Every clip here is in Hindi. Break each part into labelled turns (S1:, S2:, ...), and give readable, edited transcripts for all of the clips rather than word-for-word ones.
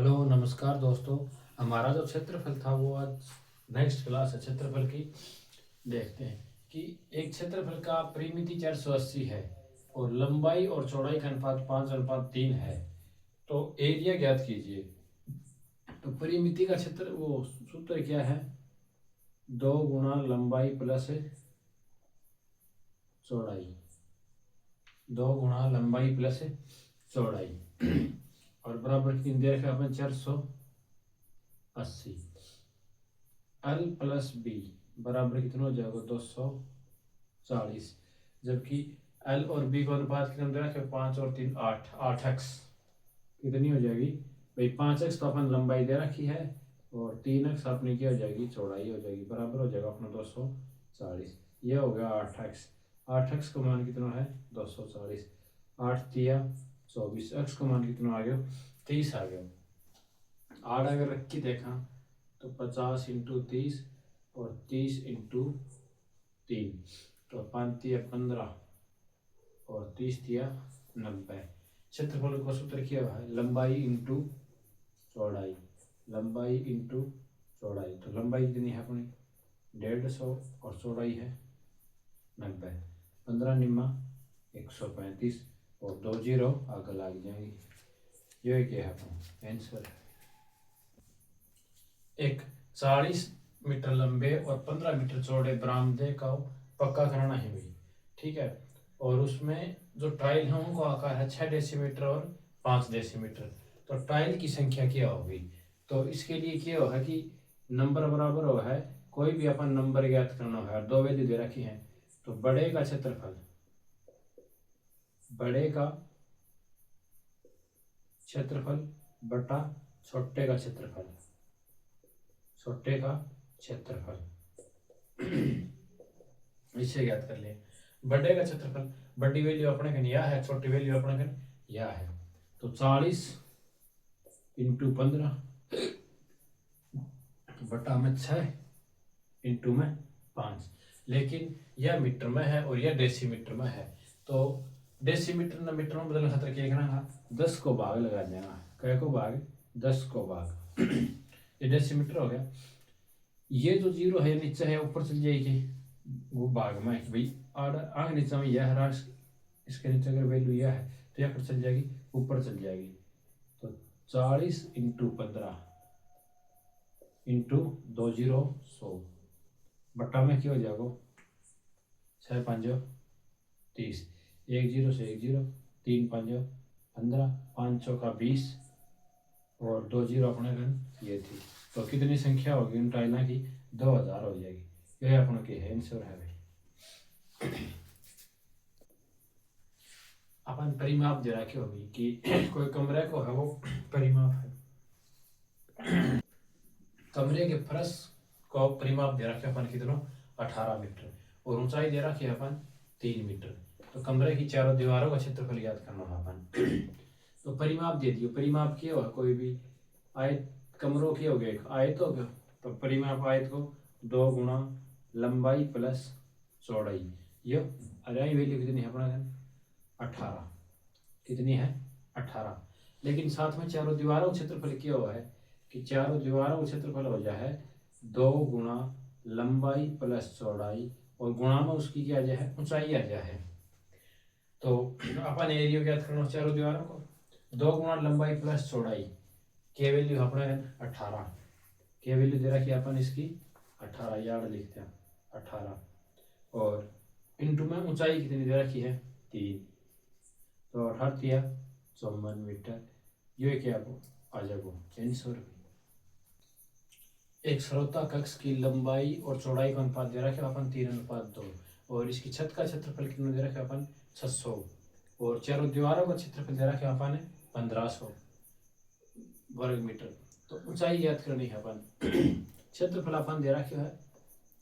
S1: हेलो नमस्कार दोस्तों। हमारा जो क्षेत्रफल था वो आज नेक्स्ट क्लास है क्षेत्रफल की। देखते हैं कि एक क्षेत्रफल का परिमिति 480 है और लंबाई और चौड़ाई का अनुपात 5:3 है। तो एरिया ज्ञात कीजिए। तो परिमिति का क्षेत्र वो सूत्र क्या है, 2 गुना लंबाई प्लस चौड़ाई, 2 गुना लंबाई प्लस चौड़ाई और बराबर कितनी दे रखा अपन 480। एल प्लस बी बराबर कितना हो जाएगा 240, जबकि एल और बी को अनुपात कितना दे रखे 5 और 3 8, 8x कितनी हो जाएगी भाई 5x तो अपन लंबाई दे रखी है और 3x अपनी क्या हो जाएगी चौड़ाई हो जाएगी, बराबर हो जाएगा अपना 240। ये हो गया 8x। 8x का मान कितना है 240, 8 तिया 24, x का मान कितना आ गया 30 आ गया। 8 अगर रख के देखा तो 50 × 30 और 30 × 3 तो 5 तिया 15 और 30 तिया 90। क्षेत्रफल का सूत्र क्या है, लंबाई इंटू चौड़ाई, लंबाई इंटू चौड़ाई। तो लंबाई कितनी है अपनी 150 और चौड़ाई है 90। 15 निम्मा 135 और 2 जीरो आगे लग जाएंगे। ये क्या है अपना आंसर। एक 40 मीटर लंबे और 15 मीटर चौड़े बरामदे का पक्का कराना है भाई, ठीक है। और उसमें जो टाइल है उनको आकार है 6 डेसीमीटर और 5 डेसीमीटर। तो टाइल की संख्या क्या होगी, तो इसके लिए क्या होगा कि नंबर बराबर हो है, कोई भी अपन नंबर ज्ञात करना है, दो वैल्यू दे रखी है। तो बड़े का क्षेत्रफल, बड़े का क्षेत्रफल बटा छोटे का क्षेत्रफल, छोटे का क्षेत्रफल इसे ज्ञात कर ले। बड़े का क्षेत्रफल, बड़ी वैल्यू अपने कन यह है, छोटी वैल्यू अपने कन यह है। तो 40 × 15 बटा में 6 इंटू में 5। लेकिन यह मीटर में है और यह डेसीमीटर में है। तो डेसीमीटर ने मीटर में बदलने खातर क्या करना, 10 को भाग लगा देना। कै को भाग 10 को भाग ये डेसीमीटर हो गया। ये जो जीरो है नीचे है ऊपर चल जाएगी वो भाग में भाई आगे नीचे में यह है, इसके नीचे अगर वैल्यू यह है तो यह पर चल जाएगी ऊपर चल जाएगी। तो 40 × 15 इंटू 2 जीरो 100 बट्टा में क्या हो जाएगा 6 5 30, 1 जीरो से 1 जीरो, 3 5 15, 5 चौका 20 और 2 जीरो अपने घर ये थी। तो कितनी संख्या होगी उन टाइलों की 2000 हो जाएगी। यह अपने के आंसर है भाई। अपन परिमाप दे रखे होगी कि कोई कमरे को है वो परिमाप है, कमरे के फर्श को परिमाप दे रखे अपन कितना 18 मीटर और ऊंचाई दे रखी है अपन 3 मीटर। तो कमरे की चारों दीवारों का क्षेत्रफल याद करना है अपन। तो परिमाप दे दियो, परिमाप क्या हो कोई भी आयत कमरों की हो गया एक आयत हो गया। तो परिमाप आयत को 2 गुना लंबाई प्लस चौड़ाई, ये अरे वैल्यू कितनी है अपना 18, कितनी है 18। लेकिन साथ में चारों दीवारों का क्षेत्रफल क्या हुआ है कि चारों दीवारों का क्षेत्रफल हो जाए 2 गुना लंबाई प्लस चौड़ाई और गुणा में उसकी क्या आ जाए ऊंचाई आ जाए। तो अपन एरिया क्या करना चारों दीवारों को 2 गुना लंबाई प्लस चौड़ाई के वैल्यू अपने 18, के वैल्यू दे रखी अपन इसकी 18 यार्ड लिखते हैं 18 और इंटू में ऊंचाई कितनी दे रखी है 3। तो 18 54 मीटर। ये क्या आ जाएगा आंसर। एक श्रोता कक्ष की लंबाई और चौड़ाई का अनुपात दे रखे अपन 3:2 और इसकी छत का क्षेत्रफल कितना दे रखे अपन 600 और चारों दीवारों का क्षेत्रफल दे रखे अपन 1500 वर्ग मीटर। तो ऊंचाई याद करनी है अपन। क्षेत्रफल अपन दे रखे है,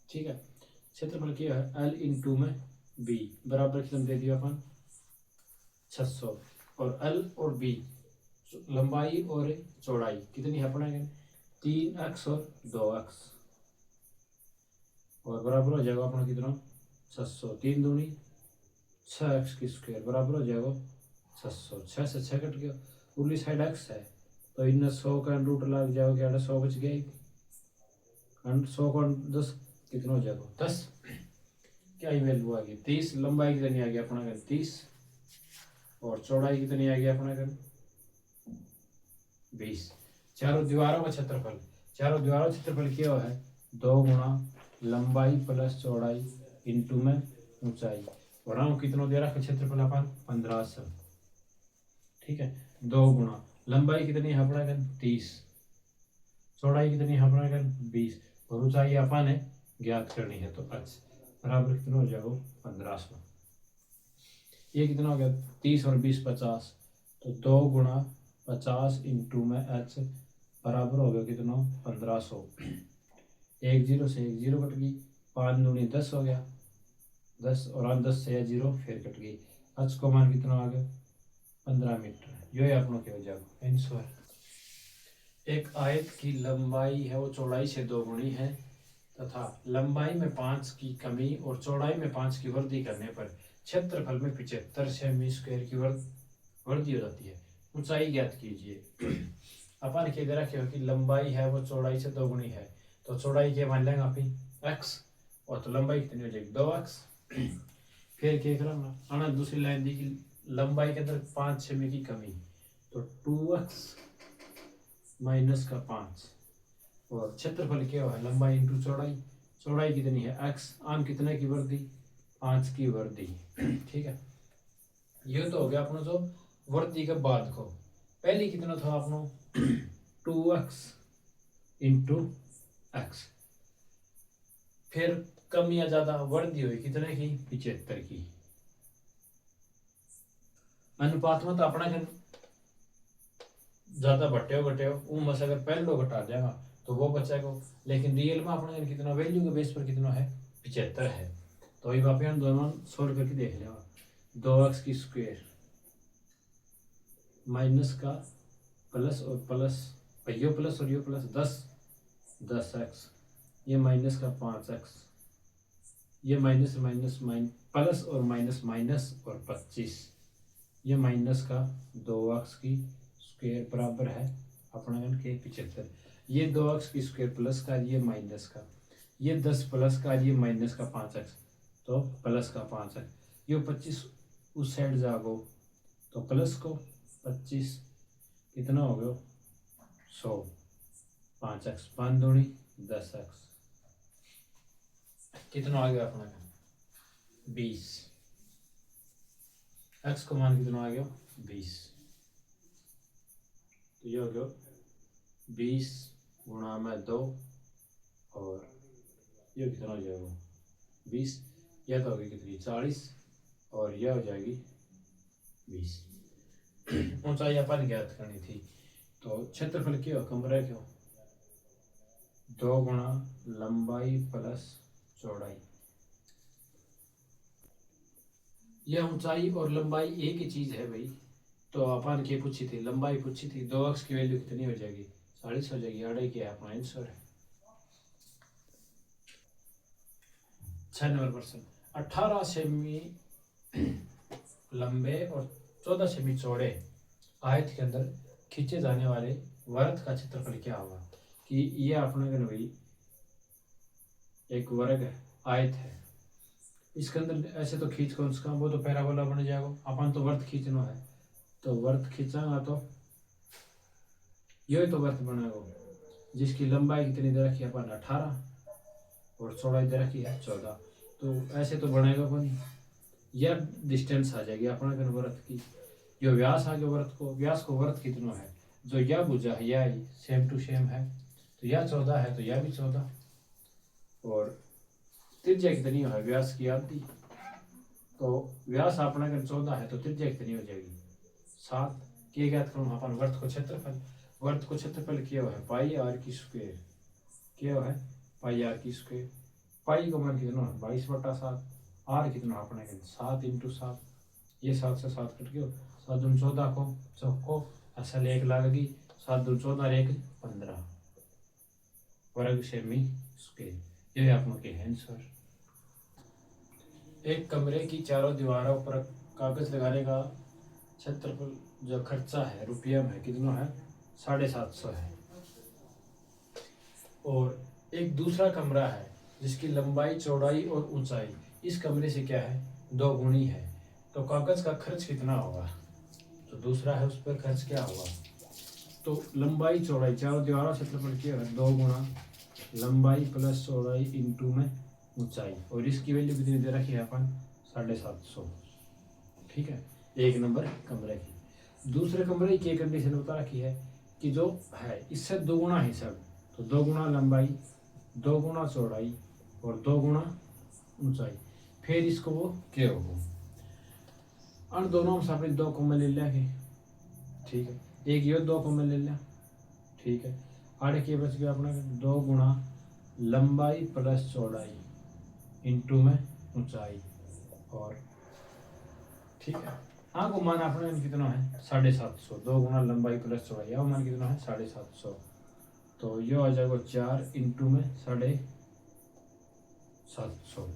S1: ठीक है। क्षेत्रफल क्या है एल इंटू में बी बराबर कितना दे दिया अपन 600 और एल और बी लंबाई और चौड़ाई कितनी है अपने 3x और 2x और बराबर हो जाएगा अपना कितना 600, 3 दूनी 6x की स्क्वायर बराबर हो जाएगा 600। 6 से 6 कट गया, उर्ली साइड x है तो इन 100 का रूट लग जाओगे, 100 बच गए, 100 का 10 कितना हो जाएगा 10, क्या ही वैल्यू आ गई 30। लंबाई कितनी आ गई अपना घर 30 और चौड़ाई कितनी आ गई अपना घर 20। चारों दीवारों का क्षेत्रफल, चारों दीवारों का क्षेत्रफल क्या है 2 गुणा लंबाई प्लस चौड़ाई इंटू में ऊंचाई, और हम कितना दे रखा क्षेत्रफल अपन 1500, ठीक है। 2 गुणा लंबाई कितनी है अपना घर 30, चौड़ाई कितनी है अपना घर 20 और ऊंचाई अपन है ज्ञात करनी है, तो h बराबर कितना हो जाएगा 1500। ये कितना हो गया 30 और 20 50, तो 2 गुणा 50 इंटू में h बराबर हो गया कितना 1500। 1 0 से 1 0 कट गई, 5 दूनी 10 हो गया 10, और 10 से 0 फिर कट गई, h को मान कितना आ गया 15 मीटर। ये अपनों के हो जाएगा आंसर। एक आयत की लंबाई है वो चौड़ाई से 2 गुनी है तथा लंबाई में 5 की कमी और चौड़ाई में 5 की वृद्धि करने पर क्षेत्रफल में 75 सेमी स्क्वायर की वृद्धि हो जाती है। ऊंचाई ज्ञात कीजिए। अपन के इधर रखे हो कि लंबाई है वो चौड़ाई से 2 गुनी है, तो चौड़ाई के मान लेंगे आप x, और तो लंबाई कितनी हो जाएगी 2x। फिर क्या करना आना दूसरी लाइन दी कि लंबाई के अंदर 5 सेमी की कमी, तो 2x माइनस का 5, और क्षेत्रफल क्या है लंबाई इंटू चौड़ाई, चौड़ाई कितनी है x, आम कितने की वृद्धि 5 की वृद्धि, ठीक है। ये तो हो गया अपना जो वृद्धि के बाद को, पहले कितना था अपना 2x इंटू x, फिर कम या ज्यादा वृद्धि हुई कितने की 75 की। अनुपात में तो अपना ज्यादा बटे हो में से अगर पहले घटा जाएगा तो वो बचेगा, लेकिन रियल में अपने कितना वैल्यू के बेस पर कितना है 75 है। तो ये वापस हम दोनों सोल्व करके देख लेगा, 2x की स्क्वायर माइनस का प्लस और प्लस यो प्लस और यो प्लस 10x, ये माइनस का 5x, ये माइनस माइनस प्लस और माइनस माइनस और 25, ये माइनस का 2x की स्क्वायर बराबर है अपना के 75। ये 2x की स्क्वायर प्लस का, ये माइनस का, ये 10 प्लस का, ये माइनस का 5x, तो प्लस का 5x, ये 25 उस साइड जागो तो प्लस को 25 कितना हो गया 100, 5x 5 दूनी 10x, कितना आ गया अपना 20, x को मान कितना आ गया 20, तो ये हो गया 20 गुणा में 2, और ये कितना हो जाएगा 20, यह तो होगी कितनी 40, और यह हो जाएगी 20। ऊंचाई अपन ज्ञात करनी थी, तो क्षेत्रफल क्या हो कमरे क्यों 2 गुणा लंबाई प्लस चौड़ाई, यह ऊंचाई और लंबाई एक ही चीज है भाई। तो अपन के पूछी थी लंबाई पूछी थी, 2x की वैल्यू कितनी हो जाएगी 40 हो जाएगी, अड़े क्या अपना आंसर है। 6 नंबर प्रश्न, 18 सेमी लंबे और 14 सेमी चौड़े आयत के अंदर खींचे जाने वाले वृत्त का क्षेत्रफल क्या होगा। कि ये अपना भाई एक वर्ग आयत है, इसके अंदर ऐसे तो खींच कौन सा, वो तो पैराबोला बन जाएगा, अपन तो वृत्त खींचना है, तो वृत्त खींचागा तो यही तो वृत्त बनेगा जिसकी लंबाई कितनी दे रखी है अपन 18 और चौड़ाई दे रखी है 14, तो ऐसे तो बनेगा कौन, यह डिस्टेंस आ जाएगी अपना अगर वृत्त की, जो व्यास आ गया वृत्त को, व्यास को वृत्त कितना है, जो यह भुजा है यह सेम टू सेम है, तो यह 14 है तो यह भी 14, और त्रिज्या कितनी है व्यास की आधी, तो व्यास अपना अगर 14 है तो त्रिज्या कितनी हो जाएगी 7। के ज्ञात करूँ अपन वृत्त को क्षेत्रफल, वृत्त को क्षेत्रफल क्या है पाई आर की स्क्वायर, क्या है पाई आर की स्क्वायर, पाई को मान कितना है 22/7, आर कितना अपने 7 इंटू 7, ये 7 से 7 कट गया, 7 दूनी 14 को चौको असल 1 लगेगी, 7 दूनी 14 1 15 वर्ग सेमी स्क्वायर, ये अपनों के आंसर। एक कमरे की चारों दीवारों पर कागज लगाने का क्षेत्रफल जो खर्चा है रुपया में कितना है 750 है। और एक दूसरा कमरा है जिसकी लंबाई चौड़ाई और ऊंचाई इस कमरे से क्या है, 2 गुनी है। तो कागज का खर्च कितना होगा, तो दूसरा है उस पर खर्च क्या होगा। तो लंबाई चौड़ाई चारों दीवारों क्षेत्रफल क्या है, 2 गुना लंबाई प्लस चौड़ाई इंटू में ऊंचाई, और इसकी वैल्यू कितनी दे रखी है अपन, 750। ठीक है, एक नंबर कमरे की। दूसरे कमरे की एक कंडीशन बता रखी है कि जो है इससे 2 गुना है सब, तो 2 गुना लंबाई, 2 गुना चौड़ाई और 2 गुना ऊंचाई, फिर इसको वो क्या होगा। और दोनों में अपने 2 कॉमन ले लिया, ठीक है, एक ये 2 कॉमन ले लिया, ठीक है। आगे क्या बच गया अपना, 2 गुना लंबाई प्लस चौड़ाई इंटू में ऊंचाई, और ठीक है को मान अपने कितना है, 750। 2 गुना लंबाई प्लस चौड़ाई, यह मान कितना है, 750। तो ये आ जाएगा 4 इंटू में 750।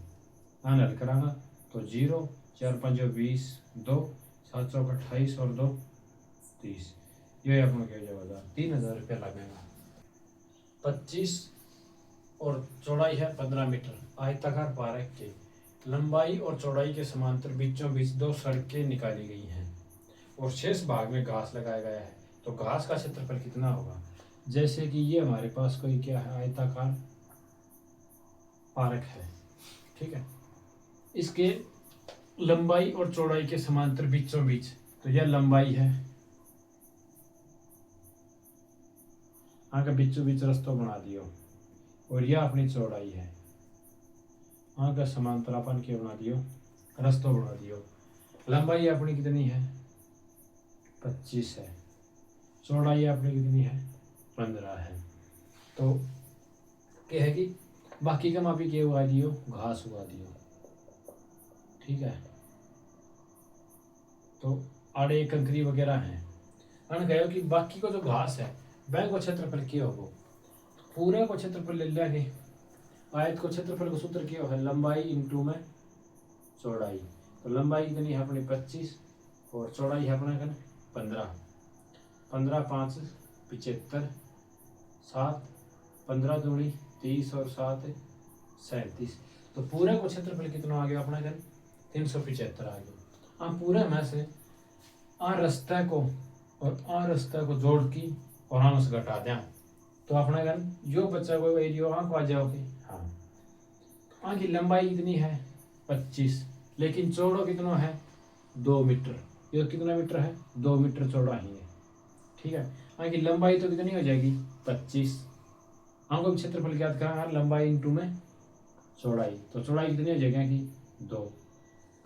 S1: हल करांगा तो 0 4 5 20 2 7 चौक 28 और 2 30, ये अपना क्या जाएगा, 3000 रुपया लगेगा। 25 और चौड़ाई है 15 मीटर। आयताकार पार्क के लंबाई और चौड़ाई के समांतर बीचों बीच 2 सड़कें निकाली गई हैं और शेष भाग में घास लगाया गया है। तो घास का क्षेत्रफल कितना होगा। जैसे कि ये हमारे पास कोई क्या है, आयताकार पार्क है, ठीक है, इसके लंबाई और चौड़ाई के समांतर बीचों बीच, तो यह लंबाई है, आगे बीचों बीच रास्ता बना दियो, और यह अपनी चौड़ाई है, आगे समांतर अपन के बना दियो, रास्ता बना दियो। लंबाई अपनी कितनी है, 25 है, चौड़ाई अपनी कितनी है, 15 है। तो क्या है कि बाकी का मापी क्या उगा दियो, घास उगा दियो, ठीक है। तो आड़े कंकरी वगैरह है, अन कहो कि बाकी को जो घास है वह को क्षेत्रफल क्या होगा, पूरे को क्षेत्रफल ले लेंगे। आयत को क्षेत्रफल का सूत्र क्या है, लंबाई इंटू में चौड़ाई। तो लंबाई कितनी है अपनी 25 और चौड़ाई है अपना 15, 15 5 75 7 15 दूनी 30 और 7 37। तो पूरे को क्षेत्रफल कितना आ गया अपना 375 आ गया। पूरे में से रास्ते को और रास्ते को जोड़ की और हम उसे घटा दें, तो अपना जो बच्चा को एरिया आँख आ जाओगे। हाँ, की लंबाई कितनी है 25, लेकिन चौड़ा कितना है 2 मीटर। ये कितना मीटर है, 2 मीटर चौड़ा ही है, ठीक है। हाँ, की लंबाई तो कितनी हो जाएगी 25। हाँ, को क्षेत्रफल ज्ञात करा, लंबाई इंटू में चौड़ाई, तो चौड़ाई कितनी हो जाएगी कि 2,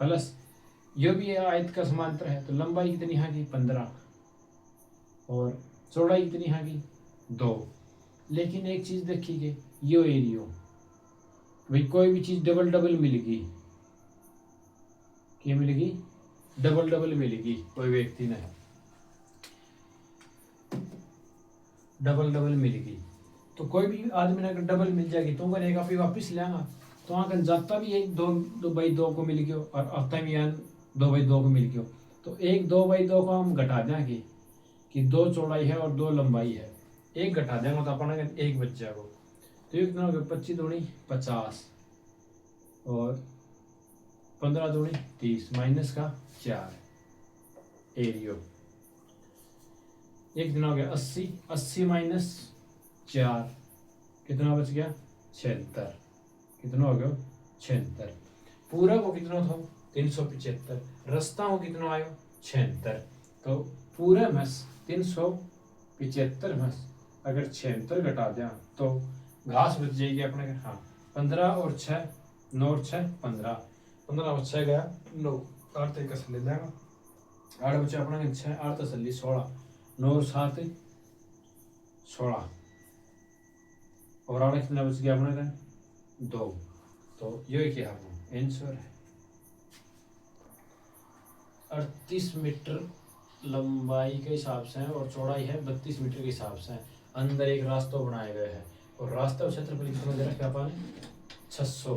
S1: प्लस ये भी आयत का समांतर है, तो लंबाई कितनी है कि 15 और चौड़ाई कितनी है कि 2। लेकिन एक चीज देखिए, यो एरियो भाई कोई भी चीज डबल डबल मिलेगी, क्या मिलेगी, डबल डबल मिलेगी। कोई व्यक्ति ने डबल डबल मिलेगी, तो कोई भी आदमी ने अगर डबल मिल जाएगी तो करेगा फिर वापस लेगा, तो वहाँ जाता भी 1 2 बाई 2 को मिल गया और आता भी 2 बाई 2 को मिल गया। तो 1 2 बाई 2 को हम घटा देंगे कि 2 चौड़ाई है और 2 लंबाई है, 1 घटा देंगे तो अपन 1 बच जाएगा। तो ये कितना हो गया, 25 दूनी 50 और 15 दूनी 30 माइनस का 4 एरियो। एक दिन हो गया 80, 80 माइनस 4 कितना बच गया 76, कितना हो गया 76। पूरा को कितना था 375, रास्ता को कितना आयो 76। तो पूरे में 375 में अगर 76 घटा दें तो घास बच जाएगी अपने। हाँ, 15 और 6 9 और 6 15, 15 और 6 गया 9, 8 तक कस ले लेगा, 8 बचे अपने 6 8 तसली 16, 9 और 7 16 और 8 कितना बच गया अपने 2। तो ये क्या है आंसर है 38 मीटर लंबाई के हिसाब से है और चौड़ाई है 32 मीटर के हिसाब से। अंदर एक रास्ता बनाया गया है और रास्ता क्षेत्रफल कितना दे रखा अपन 600।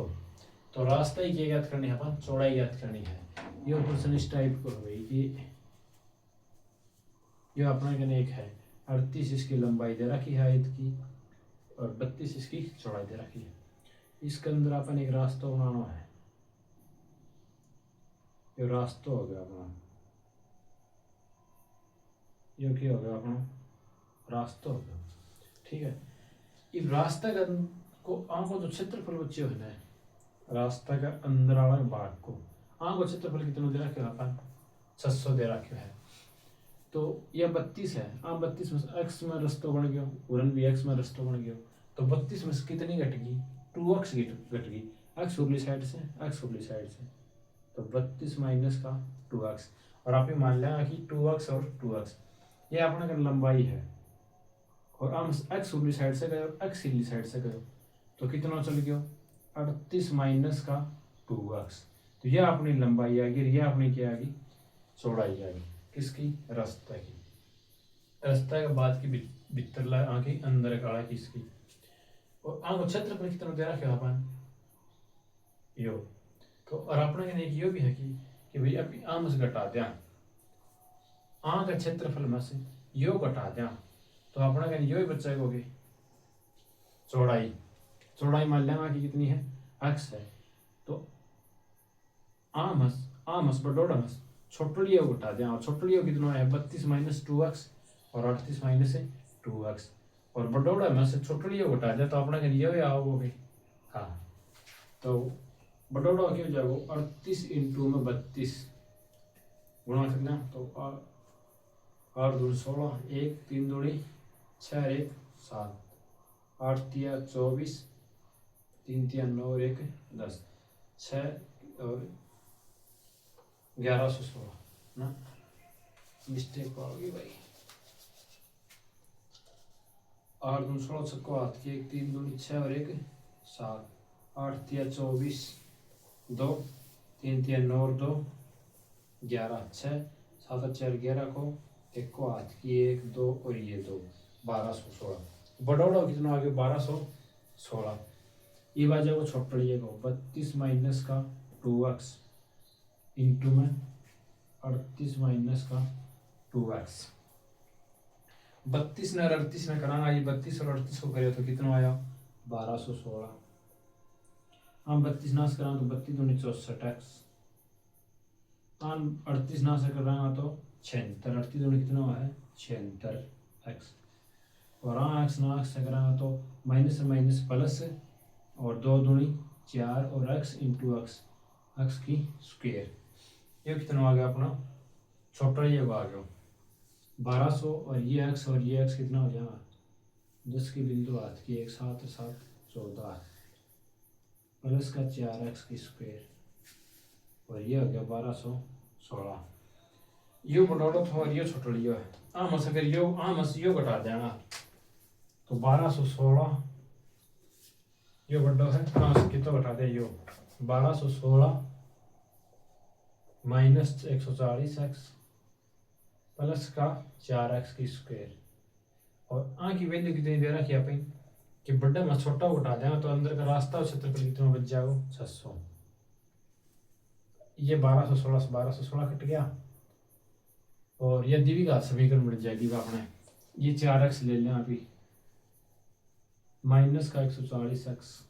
S1: तो रास्ता ही क्या ज्ञात करनी है अपन, चौड़ाई ज्ञात करनी है। ये क्वेश्चन इस टाइप को हो गई कि ये अपना कहने एक है, 38 इसकी लंबाई दे रखी है आयत की और 32 इसकी चौड़ाई दे रखी है। इसके अंदर अपन एक रास्ता बनाना है। ये रास्ता हो गया अपना, ये क्या हो गया अपना रास्ता हो गया। ठीक है, इस रास्ता का को आंखों जो क्षेत्रफल बच्चे होना है, रास्ता का अंदर वाला भाग को आंखों क्षेत्रफल कितना दे रखे अपन 600 दे रखे है। तो यह 32 है, 32 में एक्स में रास्ता बन गया, उड़न भी एक्स में रास्ता बन गया। तो 32 में से कितनी घटेगी 2x घट गई, एक्स उरली साइड से एक्स उरली साइड से, तो 32 माइनस का 2x। और आप ये मान लेंगे कि 2x और 2x ये अपने का लंबाई है और हम एक्स उरली साइड से गए एक्स इरली साइड से गए, तो कितना चल गया 38 माइनस का 2x। तो यह अपनी लंबाई आ गई, यह अपनी क्या आ गई चौड़ाई आ गई किसकी रास्ता की। रास्ता के बाद की भीतर आगे अंदर काड़ा की इसकी। और आंख क्षेत्रफल कितना दे रखे अपन यो। तो और अपने के यो भी है कि भाई अभी आम से घटा दिया आंख का क्षेत्रफल में से यो घटा दिया, तो अपना कहने यो ही बच्चा को चौड़ाई चौड़ाई मान लेंगे कि कितनी है एक्स है। तो आमस बडोड़मस छोटलियो घटा दिया, और छोटलियो कितना है 32 माइनस 2x और 38 माइनस 2x, और बडोड़ा में से छोटलियो घटा दिया, तो अपना कहने ये आओगे हाँ। तो बडोड़ा क्या हो जाएगा 38 इंटू में 32 गुणा करना, तो 8 दूनी 16 1 3 दूनी 6 1 7 8 तिया 24 3 तिया 9 और 1 10 6 और 1116 ना मिस्टेक होगी भाई। 8 दूनी 16 छक्को हाथ की 1 3 दूनी 6 और 1 7 8 तिया 24 2 3 तिया 9 और 2 11 6 7 4 11 को एक को हाथ की 1 2 और ये 2 1216 बड़ोड़ा कितना आगे 1216। ये बाजा को छोड़ पड़िए को 32 माइनस का 2x इंटू में 38 माइनस का 2x। 32 ने 38 ने कराना, ये 32 और 38 को करे तो कितना आया 1216। हम 32 नाश करा तो 32 दूनी 64x, हम 38 नाश कराएंगे तो 76, 38 दूनी कितना हुआ है 76x। और हाँ एक्स ना एक्स से कराएंगे तो माइनस से माइनस प्लस और 2 दूनी 4 और x इंटू एक्स की स्क्वेयर। ये कितना आ गया अपना छोटा ये आ गया 1200, और ये x कितना हो जाएगा 10 की बिंदु हाथ की 1 7 7 14 प्लस का 4x की स्क्वेयर, और ये हो गया 1216। यो बटोड़ा था और ये छोटा लियो है आम से फिर यो घटा देना, तो 1216 यो बड़ा है आम कितना घटा दे यो 1216 माइनस 140x प्लस का 4x की स्क्वेयर। और आ की वैल्यू कितनी दे रखी है अपन कि बड़ा में छोटा घटा देना, तो अंदर का रास्ता और क्षेत्रफल कितना बच जाएगा 600। ये 1216 से 1216 कट गया, और यह द्विघात समीकरण मिल जाएगी अपने। ये 4x ले लें अभी माइनस का 140x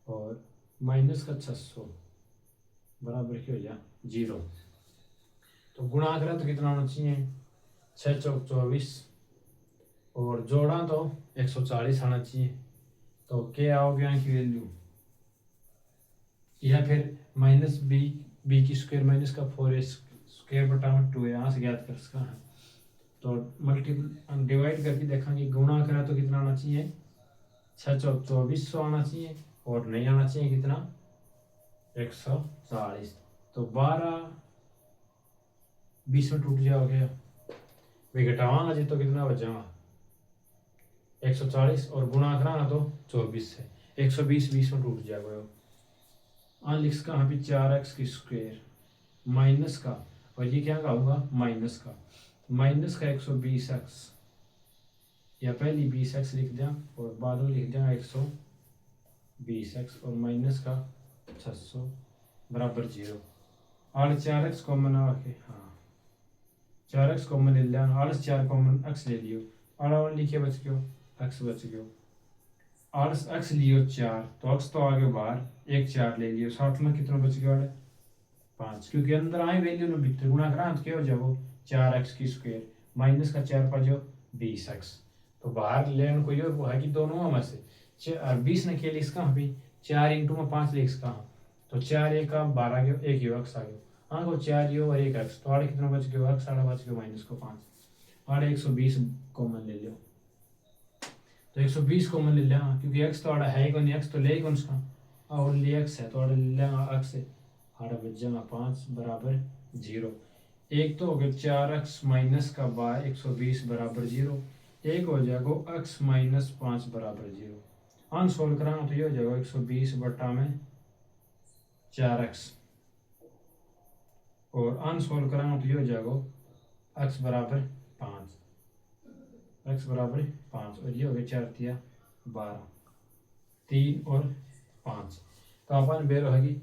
S1: और माइनस का 600 बराबर क्या हो जाए 0। तो गुणा करें तो कितना होना चाहिए 6 चौक 24 और जोड़ा तो 140 आना चाहिए। तो क्या आओगे यहाँ की वैल्यू, या फिर माइनस बी की स्क्वायर माइनस का 4 स्क्वायर बटा 2 यहाँ से ज्ञात कर सकता है। तो मल्टीपल डिवाइड करके देखेंगे गुणा करें तो कितना आना चाहिए 6 चौक 2400 आना चाहिए, और नहीं आना चाहिए कितना 140। तो 12 20 में टूट जाओगे वे घटावांगा जी तो कितना बचेगा 140, और गुणा कराना तो 24 से 120 20 में टूट जाएगा। लिख का यहाँ पे 4x की स्क्वायर माइनस का, और ये क्या होगा माइनस का 120x, या पहले 20x लिख दें और बाद में लिख दें 120x और माइनस का 600 बराबर 0। और 4x कॉमन आके हाँ 4x कॉमन ले लिया, आड़स 4 कॉमन x ले लियो, आड़ा लिखे बच गयो x बच गयो, आड़स x लियो 4 तो x तो आगे बाहर, एक 4 ले लियो, 60 में कितना बच गया 5, क्योंकि अंदर आए वैल्यू में भीतर गुणा करा तो क्या हो जाएगा 4x की स्क्वायर माइनस का 4 पर जो 20x, तो बाहर लेने को ये वो है कि दोनों में से 20 ने खेली इसका भी 4 इंटू में 5 ले इसका, तो 4 एक का 12 गयो, एक यो x आ गयो, हाँ को 4 यो और एक x, तो आड़े कितना बच गयो x, आड़ा बच गयो माइनस को 5, आड़े 120 कॉमन ले लियो, तो 120 कॉमन ले लिया क्योंकि x तो आड़ा है ही कौन, x तो ले ही कौन उसका और ले x है तो आड़ा ले लिया x है, आड़ा बच जाएगा 5 बराबर 0, एक तो हो गया 4x माइनस का 120 बराबर 0, एक हो जाएगा x माइनस 5 बराबर 0, आन सोल्व कराना तो ये हो जाएगा 120 बटा में 4x, और आन सोल्व कराना तो ये हो जाएगा x बराबर 5, x बराबर 5 और ये हो गया 4 तिया 12, 3 और 5, तो अपन बेर होगी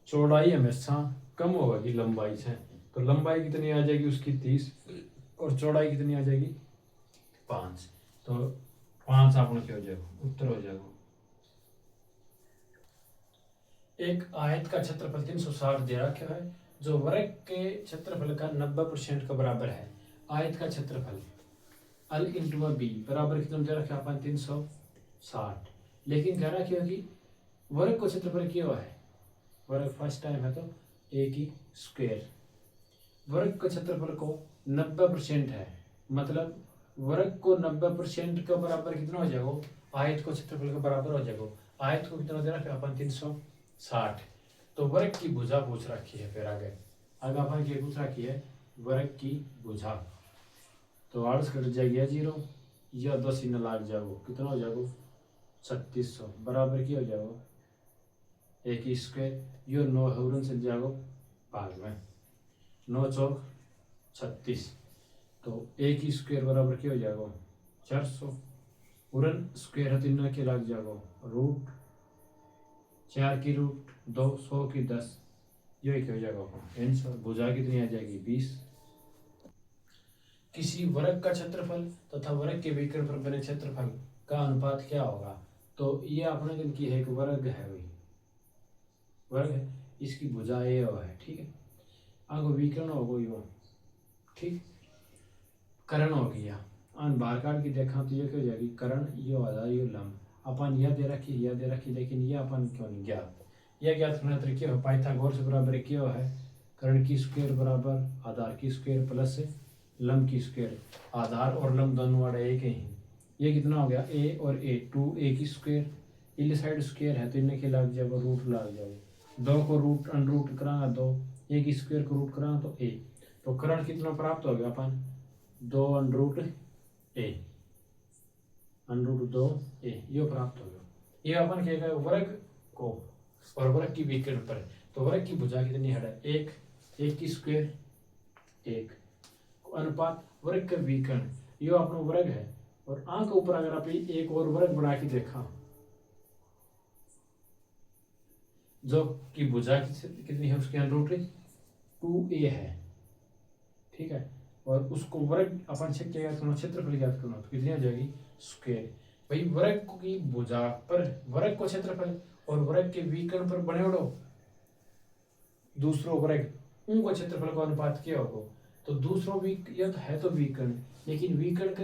S1: चौड़ाई हमेशा कम होगी लंबाई से, तो लंबाई कितनी आ जाएगी उसकी 30 और चौड़ाई कितनी आ जाएगी 5, तो 5 आपने क्या हो जाएगा उत्तर हो जाएगा। एक आयत का क्षेत्रफल 360 दे रखा है जो वर्ग के क्षेत्रफल का 90% का बराबर है। आयत का क्षेत्रफल अल इंटू बी बराबर कितना दे रखा है अपन 360, लेकिन कह रहा क्यों कि वर्ग को क्षेत्रफल क्या है, वर्ग फर्स्ट टाइम है तो ए की स्क्वायर, वर्ग का क्षेत्रफल को 90% है, मतलब वर्ग को 90% का बराबर कितना हो जाएगा आयत को क्षेत्रफल का बराबर हो जाएगा, आयत को कितना दे रखा है अपन 360, तो वर्ग की भुजा पूछ रखी है, फिर आगे अपन क्या पूछ रखी है वर्ग की भुजा, तो आर्स कट जाएगी 0 या 2 चिन्ह लाग जाओ कितना हो जाएगा 3600 बराबर की हो जाएगा एक स्क्वायर, यो 9 हवरन से जाओ भाग में 9 चौक 36, तो एक स्क्वायर बराबर क्या हो जाएगा 400, उरन स्क्वायर है तीनों के लाग जाएगा रूट 4 की रूट 2 100 की 10, यो एक हो जाएगा आंसर। भुजा कितनी आ जाएगी 20। किसी वर्ग का क्षेत्रफल तथा वर्ग के विकर्ण पर बने क्षेत्रफल का अनुपात क्या होगा, तो ये अपने दिन की है एक वर्ग है, वही वर्ग है, इसकी भुजा ये है, ठीक है, आगे विकर्ण होगा यो, ठीक, करण हो गया, अन बार काट की देखा तो ये क्या हो जाएगी करण, यो आधा यो लंब, अपन यह दे रखी, लेकिन ये अपन क्यों नहीं ज्ञात, यह ज्ञात करना तरीके हो पाइथागोरस बराबर क्या है कर्ण की स्क्वायर बराबर आधार की स्क्वायर प्लस लंब की स्क्वायर, आधार और लंब दोनों वाले एक ही, ये कितना हो गया ए और ए 2a की स्क्वायर, इले साइड स्क्वायर है तो इन्हें के लाग जाएगा रूट लाग जाएगा, 2 को रूट अनरूट कराना 2, ए की स्क्वायर को रूट कराना तो ए, तो करण कितना प्राप्त हो गया अपन 2 अनरूट ए, अनरूट 2 ए ये प्राप्त हो गया, ये अपन क्या कहेगा वर्ग को और वर्ग की विकर्ण पर, तो वर्ग की भुजा कितनी है एक की स्क्वायर एक अनुपात वर्ग का विकर्ण, ये अपना वर्ग है, और आंख ऊपर अगर आप एक और वर्ग बढ़ा के देखा जो कि भुजा कितनी है उसके अनुरूट 2a है, ठीक है, और उसको वर्ग अपन से क्या याद करना क्षेत्रफल याद करना, तो कितनी हो जाएगी स्क्वायर, भाई वर्ग की भुजा पर वर्ग को क्षेत्रफल और वर्ग के विकर्ण पर बने उड़ो दूसरो वर्ग उनको क्षेत्रफल का अनुपात क्या होगा, तो दूसरों यह है तो विकर्ण, लेकिन विकर्ण के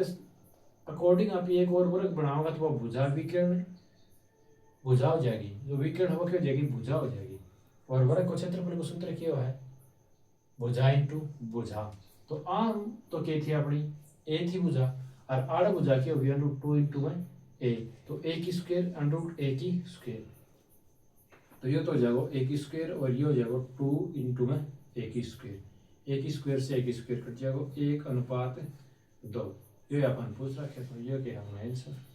S1: अकॉर्डिंग आप एक और वर्ग बनाओगे तो वह भुजा विकर्ण भुजा हो जाएगी, जो विकर्ण होगा क्या हो जाएगी भुजा हो जाएगी, और वर्ग को क्षेत्रफल को सूत्र क्या है भुजा इंटू भुजा, तो आम तो क्या थी अपनी ए थी भुजा और आड़ भुजा की होगी √2 इंटू में ए, तो ए की स्क्वायर √a की स्क्वायर, तो ये तो हो जाएगा ए की स्क्वायर और ये हो जाएगा 2 इंटू में ए की स्क्वायर, ए की स्क्वायर से ए की स्क्वायर कट जाएगा 1:2, ये अपन पूछ रखे तो ये क्या है आंसर।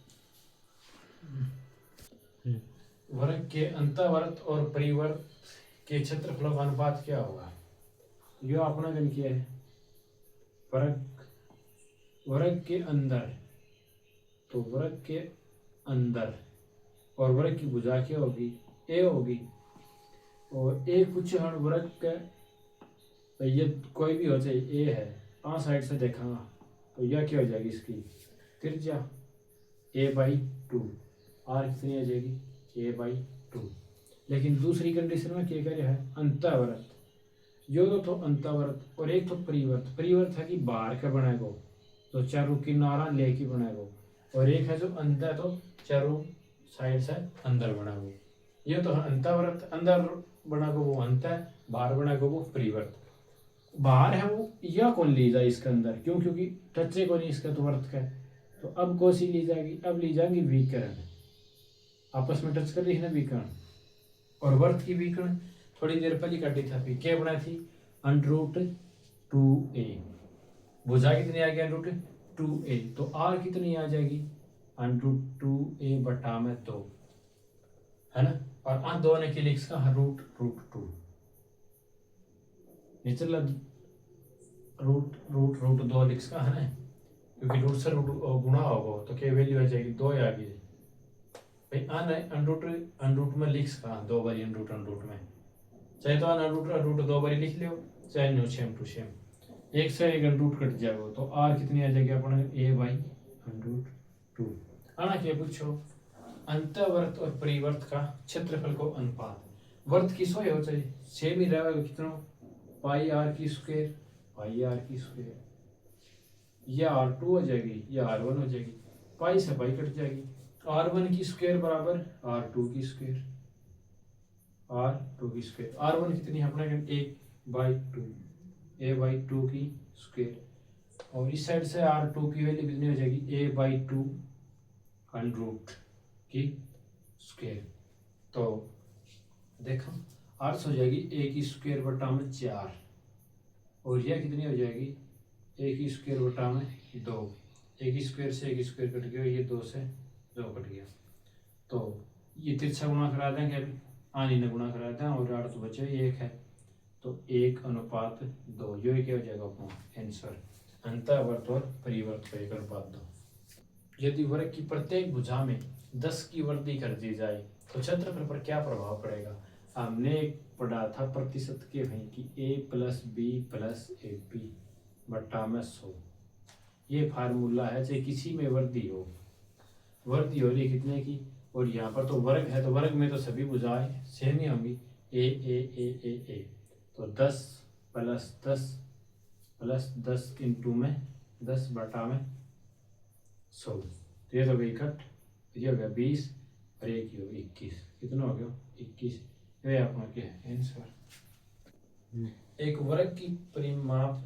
S1: वर्ग के अंतःवर्त और परिवर्त के क्षेत्रफल का अनुपात क्या होगा, ये अपना गण किया है वर्ग के अंदर, तो वर्ग के अंदर और वर्ग की भुजा क्या होगी ए होगी, और ए कुछ वर्ग का ये कोई भी हो चाहे ए है आ साइड से देखांगा तो यह क्या हो जाएगी इसकी त्रिज्या a/2। आर कितनी आ जाएगी a/2। लेकिन दूसरी कंडीशन में क्या करे है अंतःवर्त, यो तो अंतःवर्त और एक तो परिवर्त। परिवर्त है कि बाहर का बनाएगो तो चारों किनारा लेके बनाएगो, और एक है जो अंदर तो चारों साइड से अंदर बनाएगो। ये तो है अंतःवर्त, अंदर बनाएगो वो अंत है, बाहर बनाएगो वो परिवर्त। बाहर है वो यह कौन ली जाए इसके अंदर, क्यों क्योंकि टचे को नहीं इसका तो वर्त का है। तो अब कौन सी ली जाएगी, अब ली जाएंगी विकर्ण, आपस में टच कर रही है ना विकर्ण। और वर्त की विकर्ण थोड़ी देर पहले काटी था, क्या बनाई थी √2a। भुजा कितनी आ गई √2a, तो आर कितनी आ जाएगी √2a/2 है ना। और आ दो ने के लिए इसका √2 निचला √2 लिख का है ना, क्योंकि रूट से रूट गुणा होगा तो क्या वैल्यू आ जाएगी 2 आ गई भाई। अनरूट में लिख का 2 बारी अनरूट में, चाहे तो अनरूट 2 बारी लिख लो, चाहे नो सेम टू सेम। एक से एक अनरूट कट जाएगा तो आर कितनी आ जाएगी अपने a/√2। आना क्या पूछो अंतःवर्त और परिवर्त का क्षेत्रफल को अनुपात। वर्त की सो हो चाहिए सेम ही रहेगा कितना πr², πr²। यह R2 हो जाएगी, यह R1 हो जाएगी, पाई से पाई कट जाएगी। R1 की स्क्वायर बराबर R2 की स्क्वायर, R2 की स्क्वायर। R1 कितनी है अपने 1/2, a/2 की स्क्वायर। और इस साइड से R2 की वैल्यू कितनी हो जाएगी a/2 √ की स्क्वायर। तो देखो अर्थ हो जाएगी a²/4, और यह कितनी हो जाएगी a²/2। a² से a² कट गया, ये 2 से 2 कट गया। तो ये तिरछा गुणा करा देंगे अभी, आनी ने गुणा करा दें, और 8 तो बचे 1 है, तो 1:2। ये क्या हो जाएगा अपना आंसर, अंतःवर्त और परिवर्त का 1:2। यदि वर्ग की प्रत्येक भुजा में 10 की वृद्धि कर दी जाए तो क्षेत्रफल पर क्या प्रभाव पड़ेगा। हमने पढ़ा था प्रतिशत के भाई कि a+b+ab/100। ये फार्मूला है, चाहे किसी में वृद्धि हो रही है कितने की, और यहाँ पर तो वर्ग है तो वर्ग में तो सभी भुजाएं सेम ही होंगी a। तो 10 + 10 + 10 इंटू में 10/100। तो ये तो गई इकट्ठ, ये हो गया 20 और एक ही हो 21। कितना हो गया 21। ये आपका क्या है आंसर। एक वर्ग की परिमाप,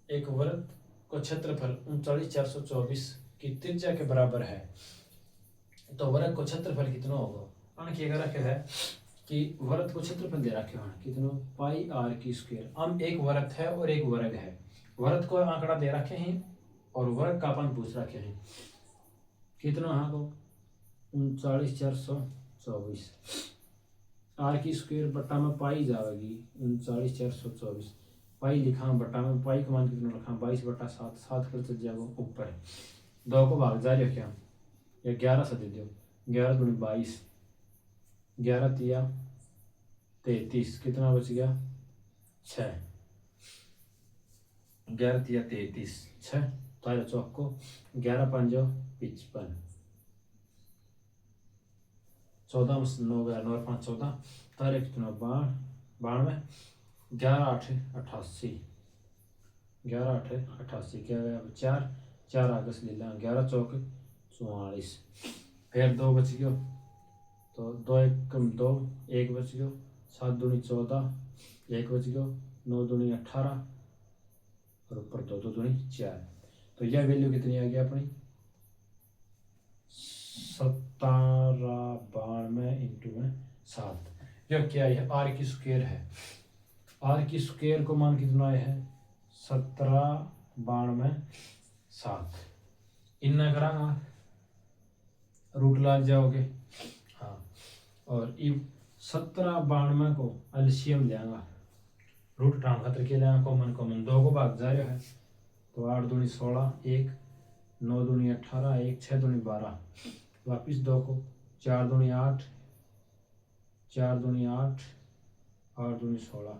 S1: एक वर्ग को क्षेत्रफल 39424 की त्रिज्या के बराबर है, तो वर्ग को क्षेत्रफल कितना होगा। अन क्या रखे है कि वर्ग को क्षेत्रफल दे रखे हैं कितना πr²। हम एक वर्ग है और एक वर्ग है, वर्ग को आंकड़ा दे रखे हैं और वर्ग का अपन पूछ रखे हैं कितना हाँ को 39424। r² बट्टा में पाई जाएगी 39424, पाई लिखा बट्टा में पाई का मान कितना रखा 22/7, 7 कर चल जाएगा ऊपर 2 को भाग जा रखा या 11 से दे दो, 11 × 22, 11 × 33, कितना बच गया 6, 11 × 33 6, तारा चौक को 11 × 5 = 55, 14 × 9 = 9 × 5 = 14, तारे कितना 92, 11 × 8 = 88, 11 × 8 = 88, क्या गया 4, 4 आगे से ले लें 11 चौक 44, फिर 2 बच गयो तो 2 × 2 1 बच गयो, 7 × 2 = 14, 1 बच गयो, 9 × 2 = 18 और ऊपर 2 × 2 = 4। तो यह वैल्यू कितनी आ गई अपनी 1792 × 7। यह क्या है r² है, r² को मान कितना है 1792 × 7। इन्ना करांगा रूट लाग जाओगे हाँ, और 1792 को एलसीएम लेंगा, रूट टाइम खतर के लेंगा कॉमन 2 को भाग जा रहा है तो 8 × 2 = 16, 1 9 × 2 = 18, 1 6 × 2 = 12, वापिस 2 को 4 × 2 = 8, 4 × 2 = 8, 8 × 2 = 16,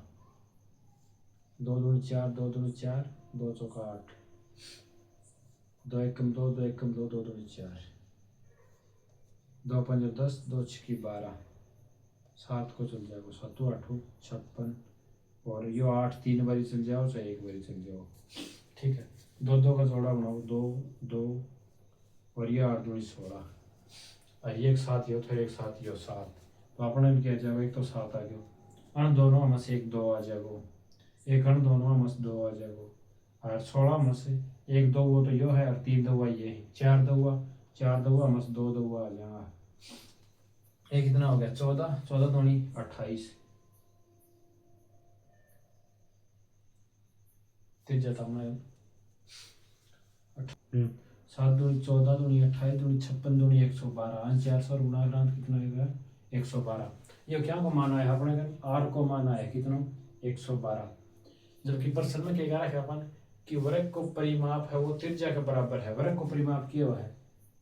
S1: 2 × 2 = 4, 2 × 2 = 4, 2 चौका 8, 2 एकम 2, 2 एकम 2, 2 दूनी 4, 2 पंजे 10, 2 छक्की 12, 7 को चल जाएगा 7 8 56, और यो 8 3 बारी चल जाओ चाहे एक बारी चल जाओ। ठीक है, 2 2 का जोड़ा बनाओ, 2 2, और ये 8 दूनी 16, और ये एक साथ यो फिर एक साथ यो 7, तो अपने भी क्या जाएगा, एक तो 7 आ गया, अन दोनों में से एक 2 आ जाएगा, एक अन दोनों में से 2 आ जाएगा, और 16 में से एक 2 वो तो यो है, और 3 2 ये है, 4 2 में से 2 2 आ जाएगा, ये कितना हो गया 14, 14 दूनी 28, तीजा मैं 7 दूनी 14 दूनी 28 दूनी 56 दूनी 112, अन 400 गुना ग्रांत कितना होगा 112। ये क्या को माना है अपने आर को माना है कितना 112, जबकि प्रश्न में क्या रखा अपन कि वर्ग को परिमाप है वो त्रिज्या के बराबर है, वर्ग को परिमाप किया हुआ है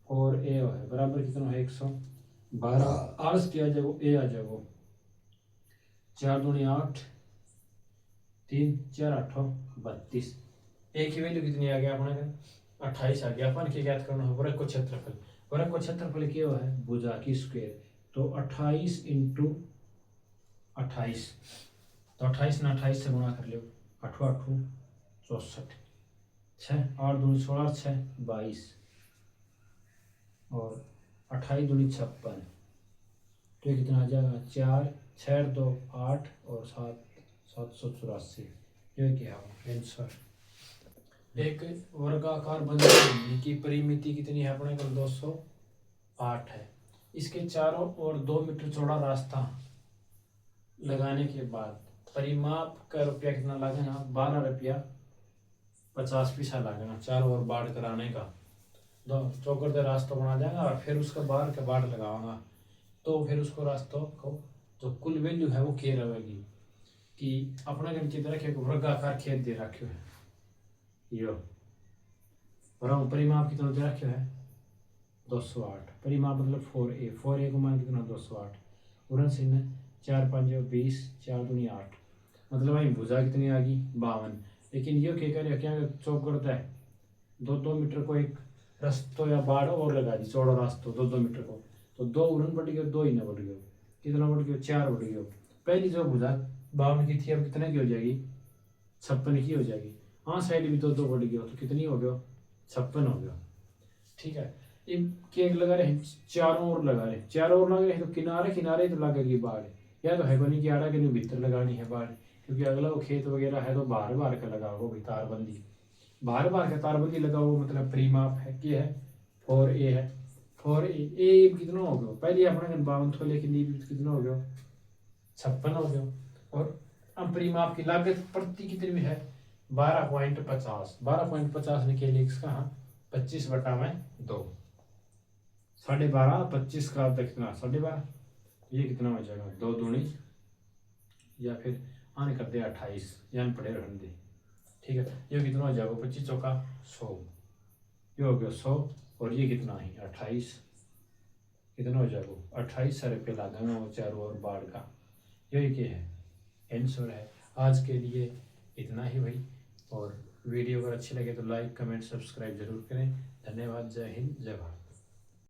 S1: 4a है, बराबर कितना है 112, आलस किया जाएगा ए आ जाएगा, 4 दूनी 8, 3 4 8 32, ए की वैल्यू कितनी आ गया अपने 28 आ गया। अपन क्या ज्ञात करना है वर्ग को क्षेत्रफल, वर्ग को क्षेत्रफल किया हुआ है भुजा की स्क्वायर, तो 28 इंटू 28, तो 28 ने 28 से गुणा कर लो, 8 8 64, 6 8 दूनी 16, 6 22, और 28 दूनी 56, तो ये कितना आ जाएगा 4 6 2 8 और 7 784, ये क्या है आंसर। एक वर्गाकार बंधन की परिमिति कितनी है अपने को 208 है, इसके चारों ओर 2 मीटर चौड़ा रास्ता लगाने के बाद परिमाप का रुपया कितना लगेगा 12 रुपया 50 पैसा लगेगा, चारों ओर बाढ़ कराने का, दो चौकर का रास्ता बना जाएगा, और फिर उसका बाहर के बाढ़ लगाऊंगा, तो फिर उसको रास्तों को जो कुल वैल्यू है वो क्या रहेगी कि अपना गण की तरह एक वर्गाकार खेत दे रखे है, यो और परिमाप कितना दे रखे है 208, परिमाप मतलब 4a, 4a को मान कितना 208, उड़न चिन्ह 4 5 20, 4 दूनी 8, मतलब वही भुजा कितनी आ गई 52, लेकिन ये क्या करे क्या चौक करता है 2 मीटर को एक रस्तो या बाड़ और लगा दी चौड़ा रास्तों 2 मीटर को, तो 2 उड़न बढ़ गया 2 ही ना बढ़ गया, कितना बढ़ गया 4 बढ़ गया, पहली जो भुजा 52 की थी अब कितने की हो जाएगी 56 की हो जाएगी, हाँ साइड भी 2 2 बढ़ गया, तो कितनी हो गया 56 हो गया। ठीक है, ये केक लगा रहे चारों ओर लगा रहे, चारों ओर लगा रहे तो किनारे किनारे तो लगेगी बाढ़, या तो है को नहीं कि आड़ा के नहीं भीतर लगानी है बाढ़, क्योंकि अगला वो खेत वगैरह है तो बाहर बाहर का लगा हो तारबंदी, बाहर बाहर का तारबंदी लगा हुआ मतलब परिमाप है क्या है 4a है, 4a कितना हो गया पहले अपने 52 था, लेकिन ये कितना हो गया 56 हो गया, और अब परिमाप की लागत प्रति कितनी है 12.50, 12.50 निकले इसका 25/2, 12.5 25 का कितना 12.5, ये कितना हो जाएगा 2 दूनी या फिर आने कर दे 28 यानी पड़े रहने दे। ठीक है, ये कितना हो जाएगा 25 चौका 100, ये हो गया 100, और ये कितना है 28, कितना हो जाएगा 28 रुपये लगेगा वो चारों ओर बाढ़ का, यही क्या है आंसर है। आज के लिए इतना ही भाई, और वीडियो अगर अच्छी लगे तो लाइक कमेंट सब्सक्राइब जरूर करें। धन्यवाद, जय हिंद जय भारत।